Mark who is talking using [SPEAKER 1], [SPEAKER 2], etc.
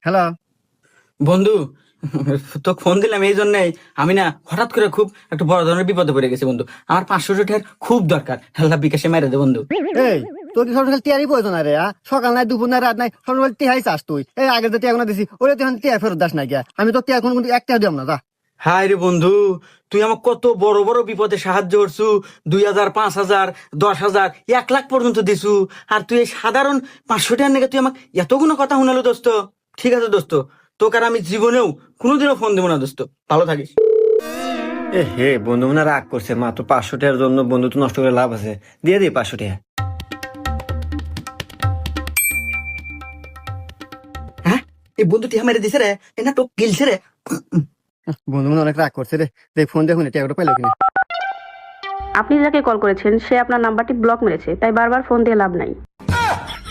[SPEAKER 1] Hello
[SPEAKER 2] বন্ধু, তো phone দিলাম এই জন্যই, আমি না হঠাৎ করে খুব একটা বড় ধরনের বিপদে পড়ে গেছি বন্ধু। আমার 500 টাকার খুব দরকার, আল্লাহ বিকাশে মেরে দে বন্ধু।
[SPEAKER 1] এই তোর কি সকাল টিয়ারই প্রয়োজন রে সকাল নাই দুপুর নাই রাত নাই সকাল টিহাই চাস তুই এই আগে যে টিয়া কোনো দিছি ওরে তুই টিয়া ফেরত দাস না গিয়া আমি তো টিয়া কোনো একটা দিলাম না যা
[SPEAKER 2] হায় রে বন্ধু, তুই আমার কত বড় বড় বিপদে সাহায্য করছু। 2000, 5000, 10,000, 1 লাখ পর্যন্ত দিছু। আর তুই এই সাধারণ 500 টাকার নাকি তুই আমাকে এতগুলো কথা শুনালো দোস্ত। ঠিক আছে দোস্ত, তোকে আর আমি জীবনেও কোনোদিনও ফোন দেবো না দোস্ত। ভালো থাকিস।
[SPEAKER 1] এ হে বন্ধু মনে রাগ করছে মাত্র 500 টাকার জন্য বন্ধু তো নষ্ট করে লাভ আছে দিয়ে দিই 500 টাকা।
[SPEAKER 2] হ্যাঁ, এই বন্ধু টিহা মেরে দিছে রে, এ না তো গিলছে রে।
[SPEAKER 1] বন্ধু মনে অনেক রাগ করছে রে দেখ ফোন দেখুন টিয়াটা পাইলো কিনা।
[SPEAKER 3] আপনি যাকে কল করেছেন সে আপনার নাম্বারটি ব্লক মেরেছে, তাই বারবার ফোন দিয়ে লাভ নাই।